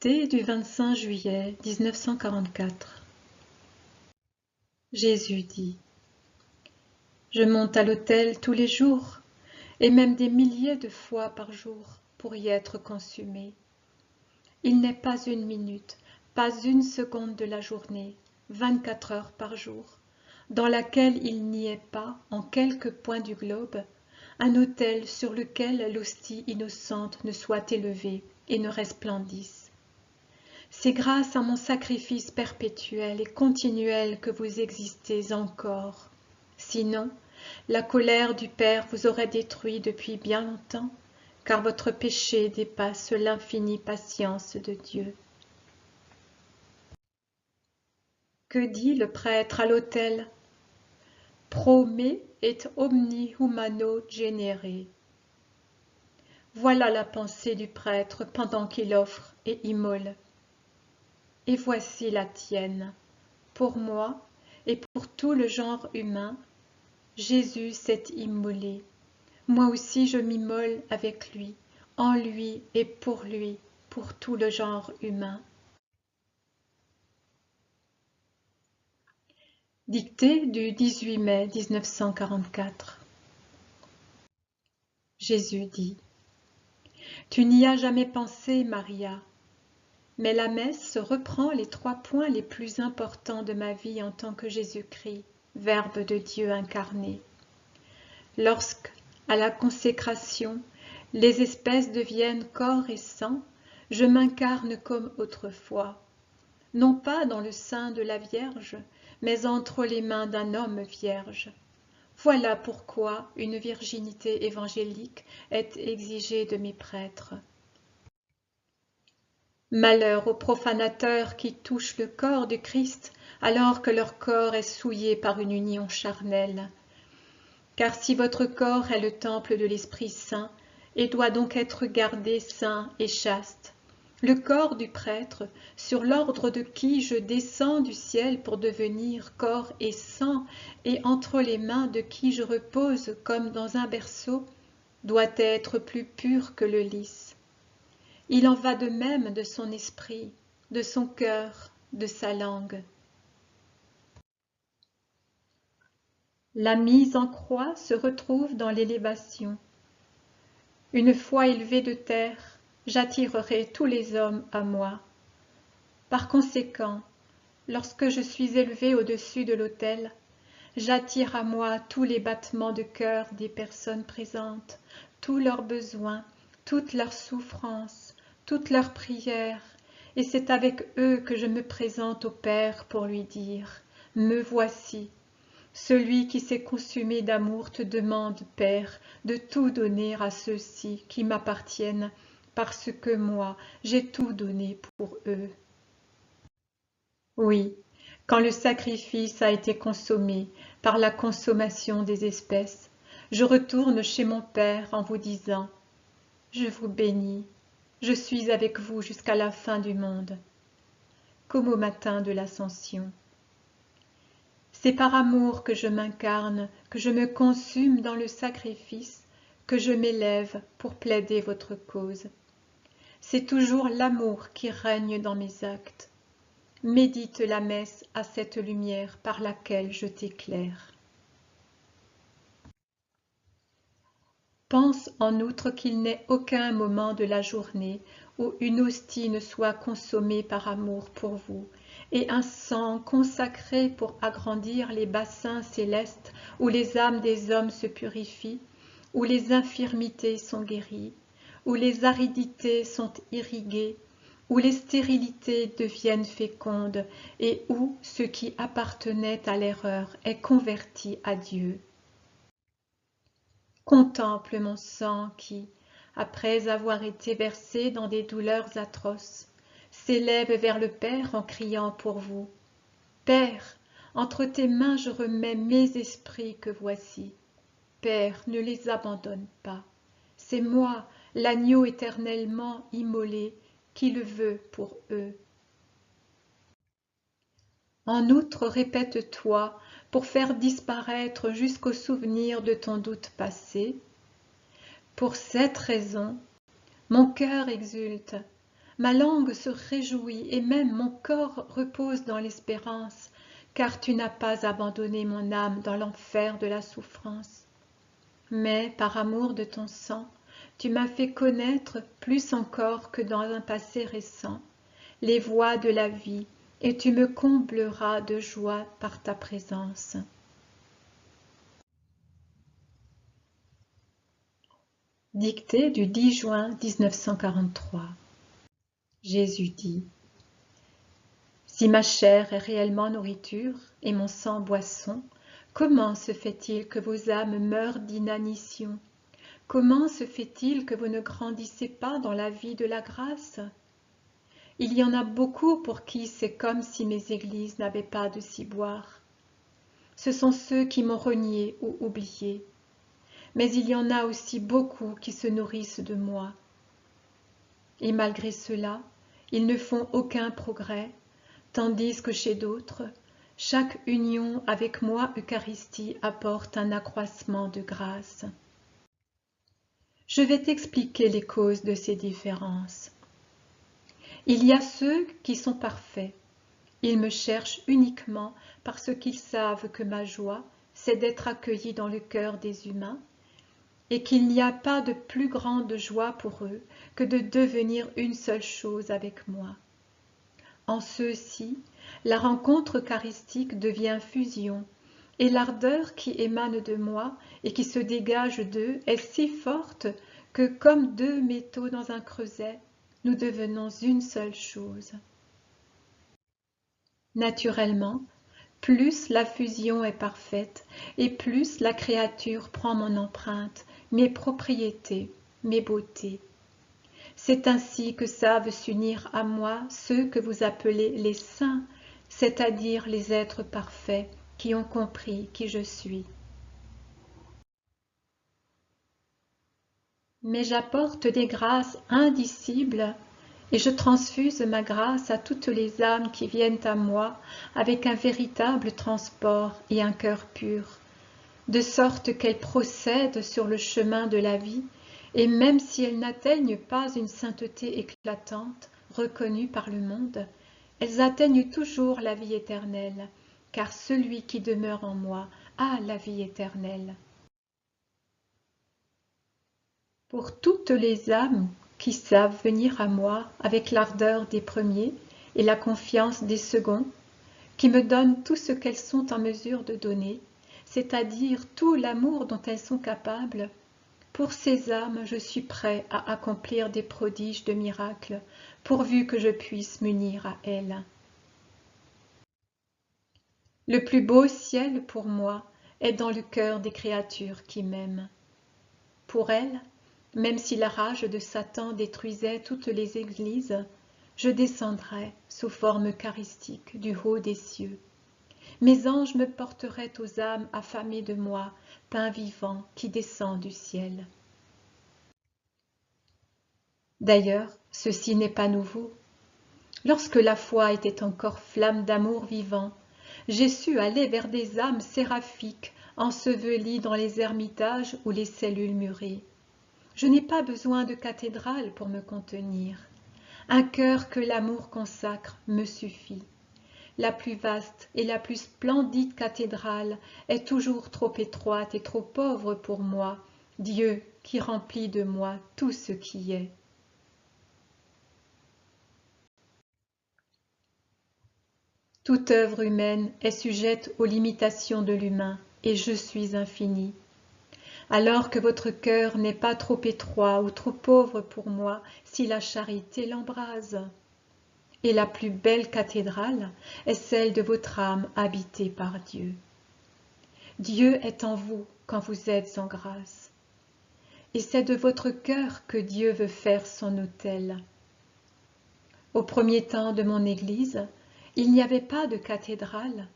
Dictée du 25 juillet 1944. Jésus dit : Je monte à l'autel tous les jours, et même des milliers de fois par jour, pour y être consumé. Il n'est pas une minute, pas une seconde de la journée, 24 heures par jour, dans laquelle il n'y ait pas, en quelque point du globe, un autel sur lequel l'hostie innocente ne soit élevée et ne resplendisse. C'est grâce à mon sacrifice perpétuel et continuel que vous existez encore. Sinon, la colère du Père vous aurait détruit depuis bien longtemps, car votre péché dépasse l'infinie patience de Dieu. Que dit le prêtre à l'autel ? Pro me et omni humano genere. Voilà la pensée du prêtre pendant qu'il offre et immole. Et voici la tienne. Pour moi et pour tout le genre humain, Jésus s'est immolé. Moi aussi je m'immole avec lui, en lui et pour lui, pour tout le genre humain. Dictée du 18 mai 1944. Jésus dit : Tu n'y as jamais pensé, Maria, mais la messe reprend les 3 points les plus importants de ma vie en tant que Jésus-Christ, Verbe de Dieu incarné. Lorsque, à la consécration, les espèces deviennent corps et sang, je m'incarne comme autrefois, non pas dans le sein de la Vierge, mais entre les mains d'un homme vierge. Voilà pourquoi une virginité évangélique est exigée de mes prêtres. Malheur aux profanateurs qui touchent le corps du Christ alors que leur corps est souillé par une union charnelle. Car si votre corps est le temple de l'Esprit Saint et doit donc être gardé saint et chaste, le corps du prêtre, sur l'ordre de qui je descends du ciel pour devenir corps et sang, et entre les mains de qui je repose comme dans un berceau, doit être plus pur que le lys. Il en va de même de son esprit, de son cœur, de sa langue. La mise en croix se retrouve dans l'élévation. Une fois élevé de terre, j'attirerai tous les hommes à moi. Par conséquent, lorsque je suis élevé au-dessus de l'autel, j'attire à moi tous les battements de cœur des personnes présentes, tous leurs besoins, toutes leurs souffrances, toutes leurs prières, et c'est avec eux que je me présente au Père pour lui dire : Me voici. Celui qui s'est consumé d'amour te demande, Père, de tout donner à ceux-ci qui m'appartiennent, parce que moi, j'ai tout donné pour eux. Oui, quand le sacrifice a été consommé par la consommation des espèces, je retourne chez mon Père en vous disant : Je vous bénis, je suis avec vous jusqu'à la fin du monde, comme au matin de l'Ascension. C'est par amour que je m'incarne, que je me consume dans le sacrifice, que je m'élève pour plaider votre cause. C'est toujours l'amour qui règne dans mes actes. Médite la messe à cette lumière par laquelle je t'éclaire. Pense en outre qu'il n'est aucun moment de la journée où une hostie ne soit consommée par amour pour vous, et un sang consacré pour agrandir les bassins célestes où les âmes des hommes se purifient, où les infirmités sont guéries, où les aridités sont irriguées, où les stérilités deviennent fécondes, et où ce qui appartenait à l'erreur est converti à Dieu. Contemple mon sang qui, après avoir été versé dans des douleurs atroces, s'élève vers le Père en criant pour vous. Père, entre tes mains je remets mes esprits que voici. Père, ne les abandonne pas. C'est moi, l'agneau éternellement immolé, qui le veux pour eux. En outre, répète-toi, pour faire disparaître jusqu'au souvenir de ton doute passé. Pour cette raison, mon cœur exulte, Ma langue se réjouit et même mon corps repose dans l'espérance, car tu n'as pas abandonné mon âme dans l'enfer de la souffrance. Mais par amour de ton sang, tu m'as fait connaître, plus encore que dans un passé récent, les voies de la vie, et tu me combleras de joie par ta présence. Dictée du 10 juin 1943. Jésus dit: Si ma chair est réellement nourriture et mon sang boisson, comment se fait-il que vos âmes meurent d'inanition? Comment se fait-il que vous ne grandissez pas dans la vie de la grâce? Il y en a beaucoup pour qui c'est comme si mes églises n'avaient pas de ciboire. Ce sont ceux qui m'ont renié ou oublié. Mais il y en a aussi beaucoup qui se nourrissent de moi. Et malgré cela, ils ne font aucun progrès, tandis que chez d'autres, chaque union avec moi Eucharistie apporte un accroissement de grâce. Je vais t'expliquer les causes de ces différences. Il y a ceux qui sont parfaits. Ils me cherchent uniquement parce qu'ils savent que ma joie, c'est d'être accueilli dans le cœur des humains et qu'il n'y a pas de plus grande joie pour eux que de devenir une seule chose avec moi. En ceux-ci, la rencontre eucharistique devient fusion, et l'ardeur qui émane de moi et qui se dégage d'eux est si forte que, comme deux métaux dans un creuset, nous devenons une seule chose. Naturellement, plus la fusion est parfaite, et plus la créature prend mon empreinte, mes propriétés, mes beautés. C'est ainsi que savent s'unir à moi ceux que vous appelez les saints, c'est-à-dire les êtres parfaits qui ont compris qui je suis. Mais j'apporte des grâces indicibles et je transfuse ma grâce à toutes les âmes qui viennent à moi avec un véritable transport et un cœur pur, de sorte qu'elles procèdent sur le chemin de la vie, et même si elles n'atteignent pas une sainteté éclatante, reconnue par le monde, elles atteignent toujours la vie éternelle, car celui qui demeure en moi a la vie éternelle. Pour toutes les âmes qui savent venir à moi avec l'ardeur des premiers et la confiance des seconds, qui me donnent tout ce qu'elles sont en mesure de donner, c'est-à-dire tout l'amour dont elles sont capables, pour ces âmes je suis prêt à accomplir des prodiges de miracles, pourvu que je puisse m'unir à elles. Le plus beau ciel pour moi est dans le cœur des créatures qui m'aiment. Pour elles, même si la rage de Satan détruisait toutes les églises, je descendrai sous forme eucharistique du haut des cieux. Mes anges me porteraient aux âmes affamées de moi, pain vivant qui descend du ciel. D'ailleurs, ceci n'est pas nouveau. Lorsque la foi était encore flamme d'amour vivant, j'ai su aller vers des âmes séraphiques ensevelies dans les ermitages ou les cellules murées. Je n'ai pas besoin de cathédrale pour me contenir. Un cœur que l'amour consacre me suffit. La plus vaste et la plus splendide cathédrale est toujours trop étroite et trop pauvre pour moi, Dieu qui remplit de moi tout ce qui est. Toute œuvre humaine est sujette aux limitations de l'humain, et je suis infini. Alors que votre cœur n'est pas trop étroit ou trop pauvre pour moi, si la charité l'embrase. Et la plus belle cathédrale est celle de votre âme habitée par Dieu. Dieu est en vous quand vous êtes en grâce. Et c'est de votre cœur que Dieu veut faire son autel. Au premier temps de mon Église, il n'y avait pas de cathédrale,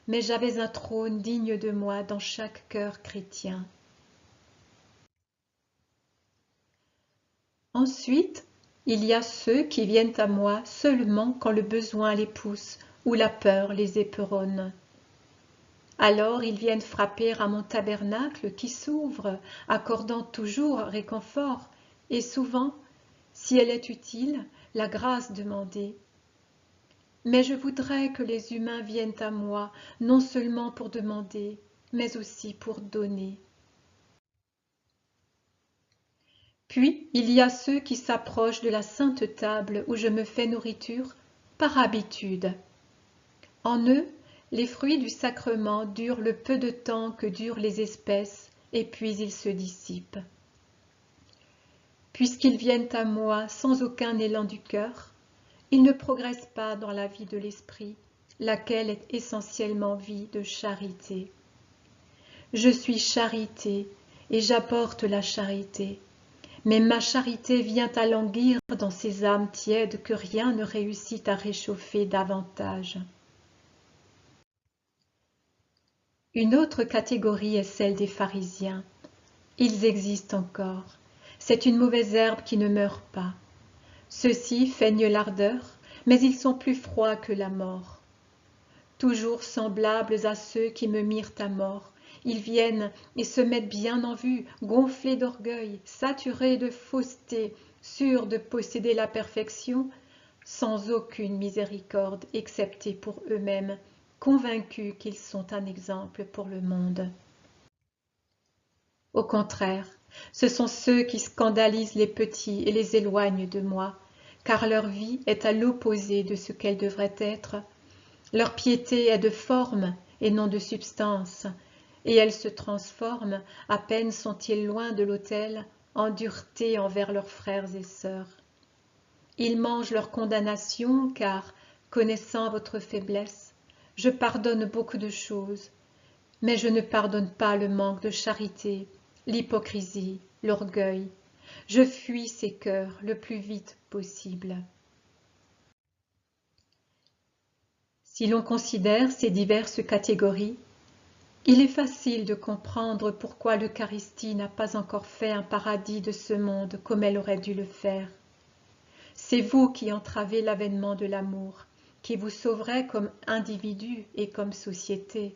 mais j'avais un trône digne de moi dans chaque cœur chrétien. Ensuite, il y a ceux qui viennent à moi seulement quand le besoin les pousse ou la peur les éperonne. Alors ils viennent frapper à mon tabernacle qui s'ouvre, accordant toujours réconfort, et souvent, si elle est utile, la grâce demandée. Mais je voudrais que les humains viennent à moi, non seulement pour demander, mais aussi pour donner. Puis il y a ceux qui s'approchent de la sainte table où je me fais nourriture par habitude. En eux, les fruits du sacrement durent le peu de temps que durent les espèces, et puis ils se dissipent. Puisqu'ils viennent à moi sans aucun élan du cœur, ils ne progressent pas dans la vie de l'esprit, laquelle est essentiellement vie de charité. Je suis charité, et j'apporte la charité. Mais ma charité vient à languir dans ces âmes tièdes que rien ne réussit à réchauffer davantage. Une autre catégorie est celle des pharisiens. Ils existent encore. C'est une mauvaise herbe qui ne meurt pas. Ceux-ci feignent l'ardeur, mais ils sont plus froids que la mort. Toujours semblables à ceux qui me mirent à mort, ils viennent et se mettent bien en vue, gonflés d'orgueil, saturés de fausseté, sûrs de posséder la perfection, sans aucune miséricorde excepté pour eux-mêmes, convaincus qu'ils sont un exemple pour le monde. Au contraire, ce sont ceux qui scandalisent les petits et les éloignent de moi, car leur vie est à l'opposé de ce qu'elle devrait être. Leur piété est de forme et non de substance, et elle se transforme, à peine sont-ils loin de l'autel, en dureté envers leurs frères et sœurs. Ils mangent leur condamnation, car, connaissant votre faiblesse, je pardonne beaucoup de choses, mais je ne pardonne pas le manque de charité, l'hypocrisie, l'orgueil. Je fuis ces cœurs le plus vite possible. Si l'on considère ces diverses catégories, il est facile de comprendre pourquoi l'Eucharistie n'a pas encore fait un paradis de ce monde comme elle aurait dû le faire. C'est vous qui entravez l'avènement de l'amour, qui vous sauverait comme individu et comme société.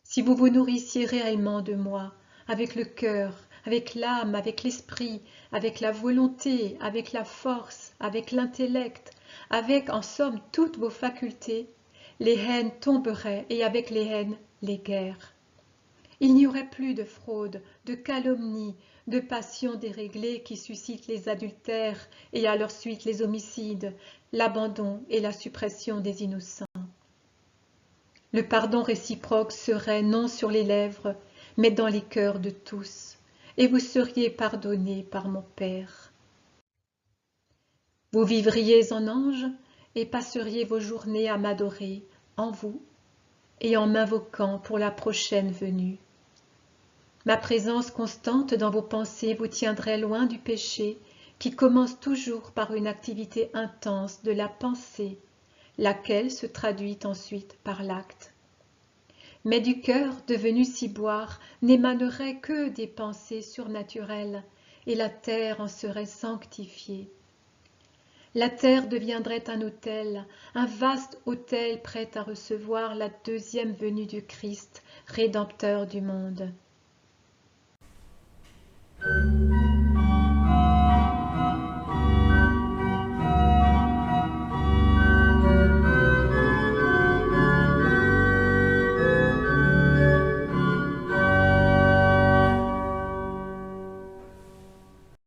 Si vous vous nourrissiez réellement de moi, avec le cœur, avec l'âme, avec l'esprit, avec la volonté, avec la force, avec l'intellect, avec en somme toutes vos facultés, les haines tomberaient et avec les haines, les guerres. Il n'y aurait plus de fraude, de calomnie, de passions déréglées qui suscitent les adultères et à leur suite les homicides, l'abandon et la suppression des innocents. Le pardon réciproque serait non sur les lèvres, mais dans les cœurs de tous, et vous seriez pardonnés par mon Père. Vous vivriez en ange et passeriez vos journées à m'adorer en vous et en m'invoquant pour la prochaine venue. Ma présence constante dans vos pensées vous tiendrait loin du péché qui commence toujours par une activité intense de la pensée, laquelle se traduit ensuite par l'acte. Mais du cœur devenu ciboire n'émanerait que des pensées surnaturelles, et la terre en serait sanctifiée. La terre deviendrait un vaste autel prêt à recevoir la deuxième venue du Christ, Rédempteur du monde.